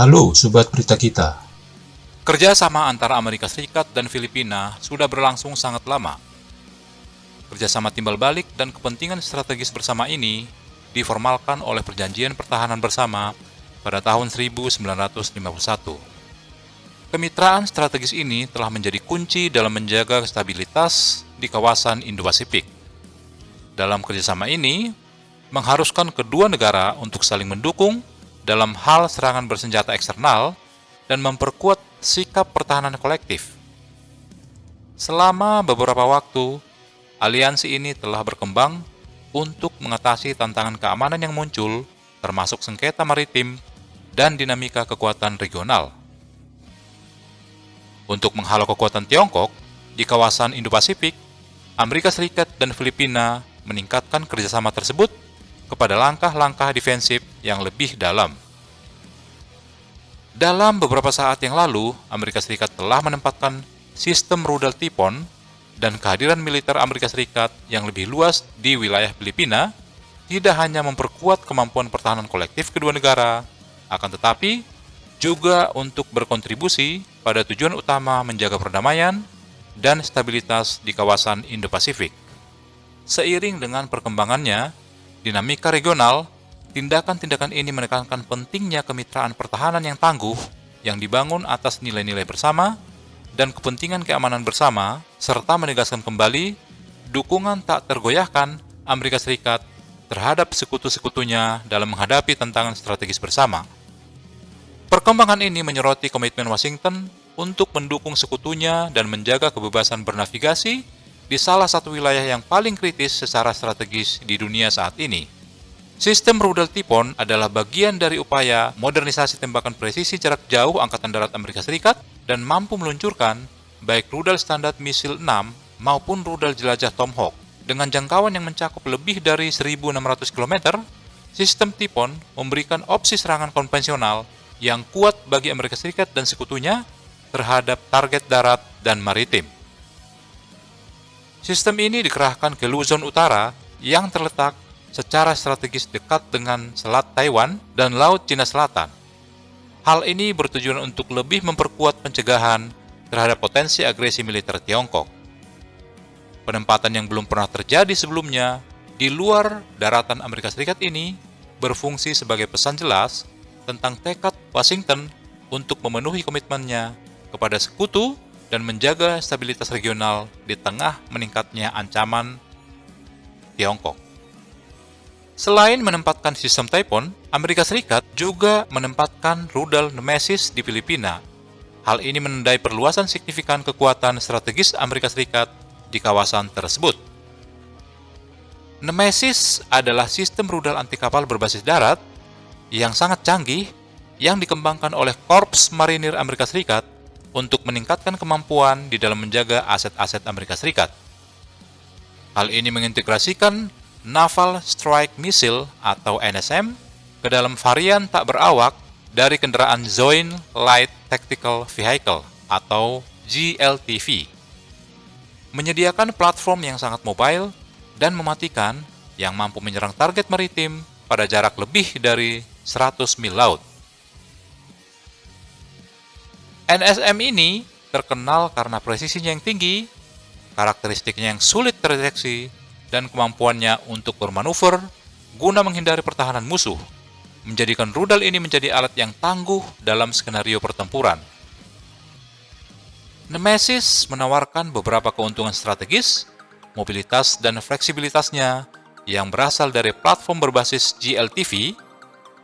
Halo Sobat Berita Kita. Kerjasama antara Amerika Serikat dan Filipina sudah berlangsung sangat lama. Kerjasama timbal balik dan kepentingan strategis bersama ini diformalkan oleh Perjanjian Pertahanan Bersama pada tahun 1951. Kemitraan strategis ini telah menjadi kunci dalam menjaga stabilitas di kawasan Indo-Pasifik. Dalam kerjasama ini, mengharuskan kedua negara untuk saling mendukung dalam hal serangan bersenjata eksternal dan memperkuat sikap pertahanan kolektif. Selama beberapa waktu, aliansi ini telah berkembang untuk mengatasi tantangan keamanan yang muncul, termasuk sengketa maritim dan dinamika kekuatan regional. Untuk menghalau kekuatan Tiongkok di kawasan Indo-Pasifik, Amerika Serikat dan Filipina meningkatkan kerjasama tersebut kepada langkah-langkah defensif yang lebih dalam. Dalam beberapa saat yang lalu, Amerika Serikat telah menempatkan sistem rudal Tipon dan kehadiran militer Amerika Serikat yang lebih luas di wilayah Filipina tidak hanya memperkuat kemampuan pertahanan kolektif kedua negara, akan tetapi juga untuk berkontribusi pada tujuan utama menjaga perdamaian dan stabilitas di kawasan Indo-Pasifik. Seiring dengan perkembangannya, dinamika regional, tindakan-tindakan ini menekankan pentingnya kemitraan pertahanan yang tangguh yang dibangun atas nilai-nilai bersama dan kepentingan keamanan bersama, serta menegaskan kembali dukungan tak tergoyahkan Amerika Serikat terhadap sekutu-sekutunya dalam menghadapi tantangan strategis bersama. Perkembangan ini menyoroti komitmen Washington untuk mendukung sekutunya dan menjaga kebebasan bernavigasi di salah satu wilayah yang paling kritis secara strategis di dunia saat ini. Sistem rudal Tipon adalah bagian dari upaya modernisasi tembakan presisi jarak jauh Angkatan Darat Amerika Serikat dan mampu meluncurkan baik rudal standar misil 6 maupun rudal jelajah Tomahawk. Dengan jangkauan yang mencakup lebih dari 1.600 km, sistem Tipon memberikan opsi serangan konvensional yang kuat bagi Amerika Serikat dan sekutunya terhadap target darat dan maritim. Sistem ini dikerahkan ke Luzon Utara yang terletak secara strategis dekat dengan Selat Taiwan dan Laut Cina Selatan. Hal ini bertujuan untuk lebih memperkuat pencegahan terhadap potensi agresi militer Tiongkok. Penempatan yang belum pernah terjadi sebelumnya di luar daratan Amerika Serikat ini berfungsi sebagai pesan jelas tentang tekad Washington untuk memenuhi komitmennya kepada sekutu dan menjaga stabilitas regional di tengah meningkatnya ancaman Tiongkok. Selain menempatkan sistem Tipon, Amerika Serikat juga menempatkan rudal Nemesis di Filipina. Hal ini menandai perluasan signifikan kekuatan strategis Amerika Serikat di kawasan tersebut. Nemesis adalah sistem rudal anti kapal berbasis darat yang sangat canggih yang dikembangkan oleh Korps Marinir Amerika Serikat untuk meningkatkan kemampuan di dalam menjaga aset-aset Amerika Serikat. Hal ini mengintegrasikan Naval Strike Missile atau NSM ke dalam varian tak berawak dari kendaraan Joint Light Tactical Vehicle atau JLTV. Menyediakan platform yang sangat mobile dan mematikan yang mampu menyerang target maritim pada jarak lebih dari 100 mil laut. NSM ini terkenal karena presisinya yang tinggi, karakteristiknya yang sulit terdeteksi, dan kemampuannya untuk bermanuver guna menghindari pertahanan musuh, menjadikan rudal ini menjadi alat yang tangguh dalam skenario pertempuran. Nemesis menawarkan beberapa keuntungan strategis, mobilitas dan fleksibilitasnya yang berasal dari platform berbasis JLTV,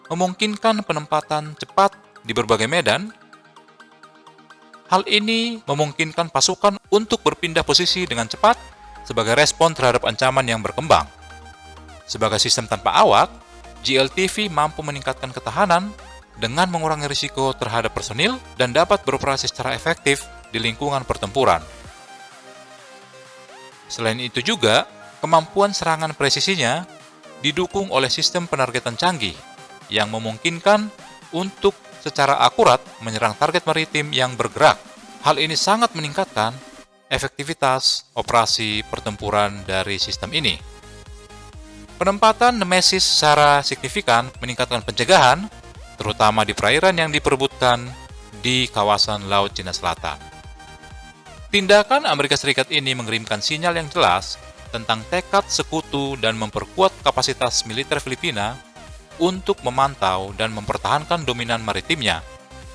memungkinkan penempatan cepat di berbagai medan. Hal ini memungkinkan pasukan untuk berpindah posisi dengan cepat sebagai respon terhadap ancaman yang berkembang. Sebagai sistem tanpa awak, JLTV mampu meningkatkan ketahanan dengan mengurangi risiko terhadap personil dan dapat beroperasi secara efektif di lingkungan pertempuran. Selain itu juga, kemampuan serangan presisinya didukung oleh sistem penargetan canggih yang memungkinkan untuk secara akurat menyerang target maritim yang bergerak. Hal ini sangat meningkatkan efektivitas operasi pertempuran dari sistem ini. Penempatan Nemesis secara signifikan meningkatkan pencegahan terutama di perairan yang diperebutkan di kawasan Laut Cina Selatan. Tindakan Amerika Serikat ini mengirimkan sinyal yang jelas tentang tekad sekutu dan memperkuat kapasitas militer Filipina untuk memantau dan mempertahankan dominan maritimnya,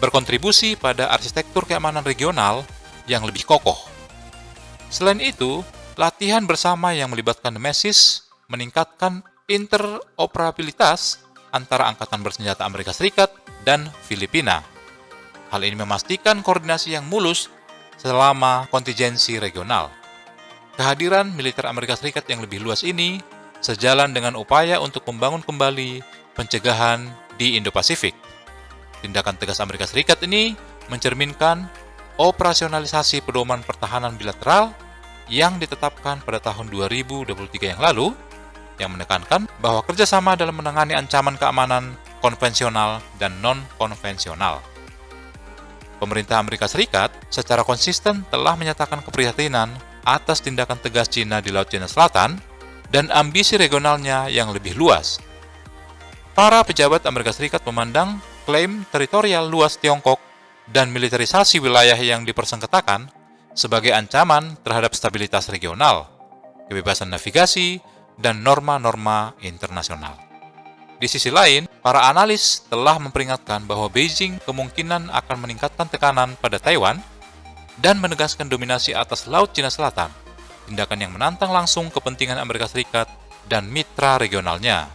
berkontribusi pada arsitektur keamanan regional yang lebih kokoh. Selain itu, latihan bersama yang melibatkan Nemesis meningkatkan interoperabilitas antara Angkatan Bersenjata Amerika Serikat dan Filipina. Hal ini memastikan koordinasi yang mulus selama kontingensi regional. Kehadiran militer Amerika Serikat yang lebih luas ini sejalan dengan upaya untuk membangun kembali pencegahan di Indo-Pasifik. Tindakan tegas Amerika Serikat ini mencerminkan operasionalisasi pedoman pertahanan bilateral yang ditetapkan pada tahun 2023 yang lalu, yang menekankan bahwa kerjasama dalam menangani ancaman keamanan konvensional dan non-konvensional. Pemerintah Amerika Serikat secara konsisten telah menyatakan keprihatinan atas tindakan tegas Cina di Laut Cina Selatan dan ambisi regionalnya yang lebih luas. Para pejabat Amerika Serikat memandang klaim teritorial luas Tiongkok dan militerisasi wilayah yang dipersengketakan sebagai ancaman terhadap stabilitas regional, kebebasan navigasi, dan norma-norma internasional. Di sisi lain, para analis telah memperingatkan bahwa Beijing kemungkinan akan meningkatkan tekanan pada Taiwan dan menegaskan dominasi atas Laut Cina Selatan, tindakan yang menantang langsung kepentingan Amerika Serikat dan mitra regionalnya.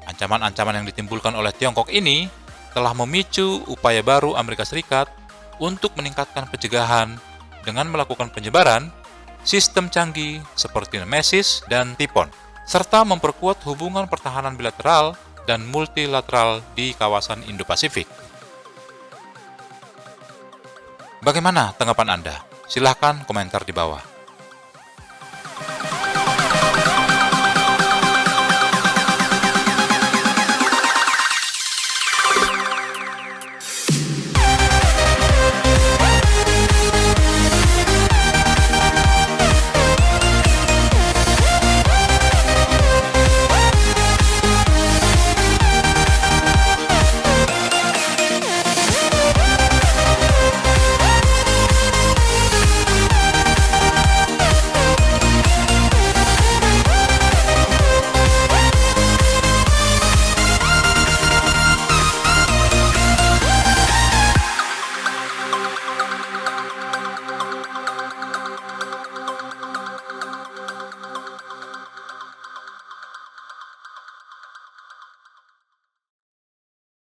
Ancaman-ancaman yang ditimbulkan oleh Tiongkok ini telah memicu upaya baru Amerika Serikat untuk meningkatkan pencegahan dengan melakukan penyebaran sistem canggih seperti Nemesis dan Tipon, serta memperkuat hubungan pertahanan bilateral dan multilateral di kawasan Indo-Pasifik. Bagaimana tanggapan Anda? Silahkan komentar di bawah.